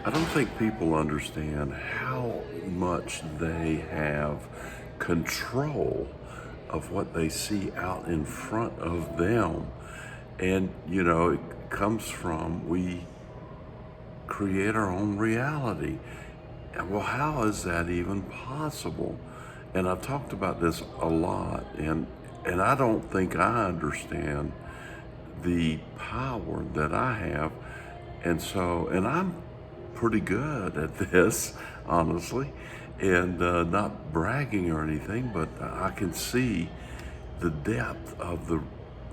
I don't think people understand how much they have control of what they see out in front of them. And, it comes from we create our own reality. And well, how is that even possible? And I've talked about this a lot, and I don't think I understand the power that I have. And I'm pretty good at this, honestly, and not bragging or anything, but I can see the depth of the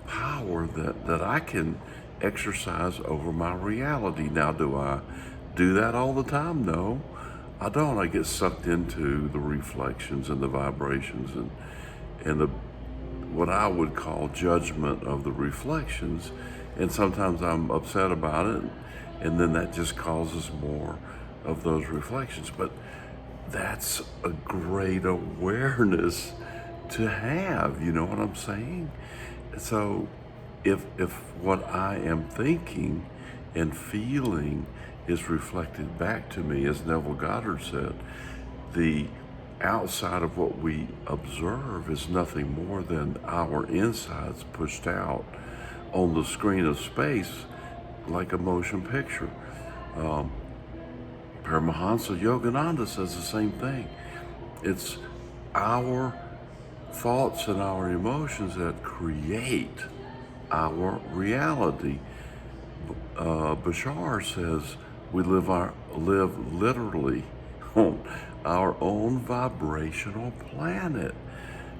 power that I can exercise over my reality. Now, do I do that all the time? No, I don't. I get sucked into the reflections and the vibrations and the what I would call judgment of the reflections. And sometimes I'm upset about it, and then that just causes more of those reflections. But that's a great awareness to have, you know what I'm saying? So if what I am thinking and feeling is reflected back to me, as Neville Goddard said, the outside of what we observe is nothing more than our insides pushed out on the screen of space like a motion picture. Paramahansa Yogananda says the same thing. It's our thoughts and our emotions that create our reality. Bashar says we live literally on our own vibrational planet.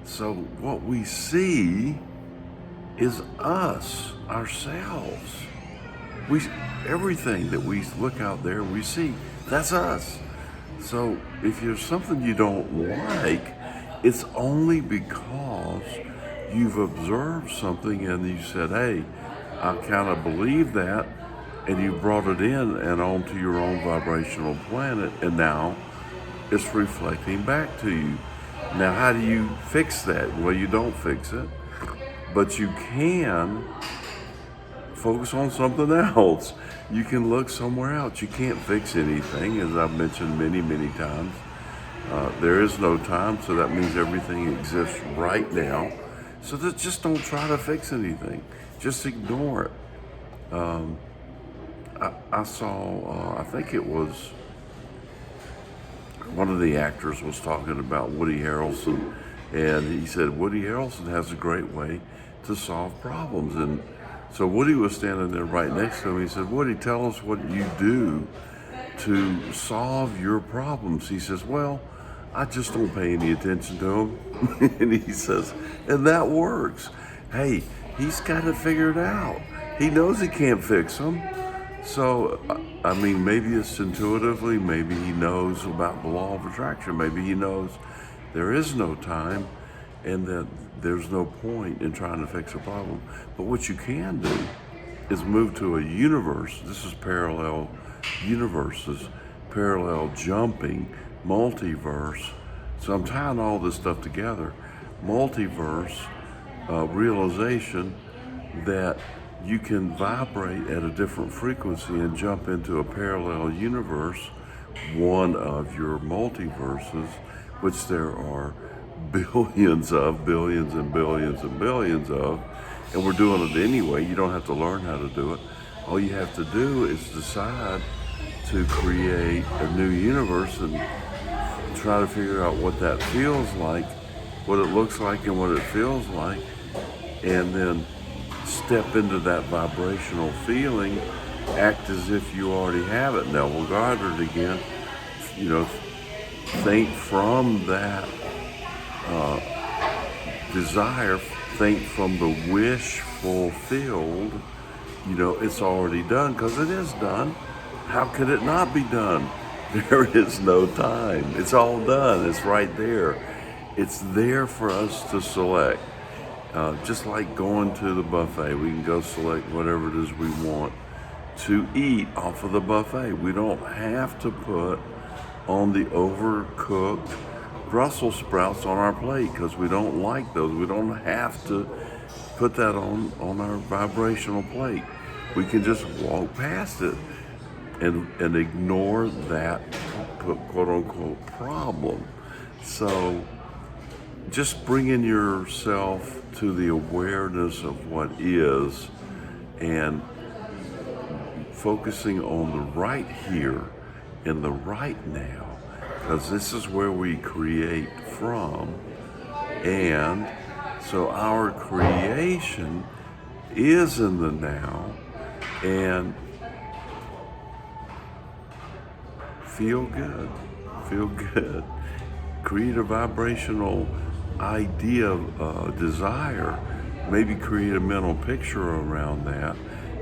So what we see is us, ourselves. We Everything that we look out there, we see, that's us. So if there's something you don't like, it's only because you've observed something and you said, hey, I kind of believe that, and you brought it in and onto your own vibrational planet, and now it's reflecting back to you. Now, how do you fix that? Well, you don't fix it, but you can focus on something else. You can look somewhere else. You can't fix anything, as I've mentioned many, many times. There is no time, so that means everything exists right now. So just don't try to fix anything. Just ignore it. I saw, I think it was one of the actors was talking about Woody Harrelson, and he said Woody Harrelson has a great way to solve problems. And so Woody was standing there right next to him. He said, Woody, tell us what you do to solve your problems. He says, well, I just don't pay any attention to them. And he says, and that works. Hey, he's got it figured out. He knows he can't fix them. So, I mean, maybe it's intuitively, maybe he knows about the law of attraction, maybe he knows there is no time and that there's no point in trying to fix a problem. But what you can do is move to a universe. This is parallel universes, parallel jumping, multiverse. So I'm tying all this stuff together. Multiverse realization that you can vibrate at a different frequency and jump into a parallel universe, one of your multiverses, which there are billions and billions and billions of, and we're doing it anyway. You don't have to learn how to do it. All you have to do is decide to create a new universe and try to figure out what that feels like, what it looks like and what it feels like, and then step into that vibrational feeling, act as if you already have it. Neville Goddard again, think from that desire, think from the wish fulfilled, it's already done, because it is done. How could it not be done? There is no time. It's all done. It's right there. It's there for us to select. Just like going to the buffet, we can go select whatever it is we want to eat off of the buffet. We don't have to put on the overcooked Brussels sprouts on our plate because we don't like those. We don't have to put that on our vibrational plate. We can just walk past it. and ignore that quote unquote problem. So just bringing yourself to the awareness of what is and focusing on the right here and the right now, because this is where we create from. And so our creation is in the now, and feel good, feel good. Create a vibrational idea, desire, maybe create a mental picture around that,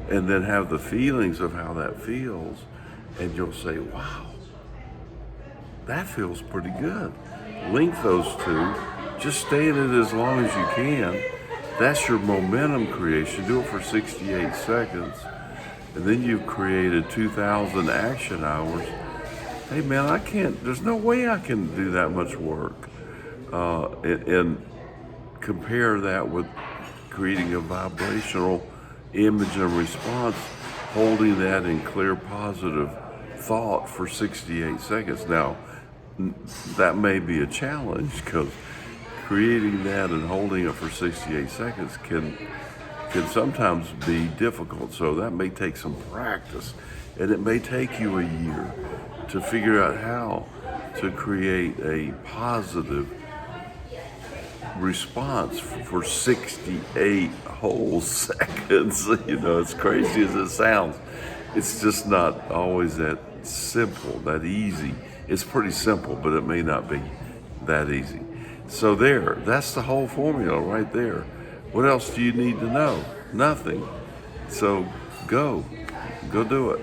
and then have the feelings of how that feels, and you'll say, wow, that feels pretty good. Link those two, just stay in it as long as you can. That's your momentum creation. Do it for 68 seconds, and then you've created 2,000 action hours. Hey man, there's no way I can do that much work. And compare that with creating a vibrational image and response, holding that in clear positive thought for 68 seconds. Now, that may be a challenge, because creating that and holding it for 68 seconds can sometimes be difficult. So that may take some practice, and it may take you a year to figure out how to create a positive response for 68 whole seconds. You know, as crazy as it sounds, it's just not always that simple, that easy. It's pretty simple, but it may not be that easy. So that's the whole formula right there. What else do you need to know? Nothing. So go do it.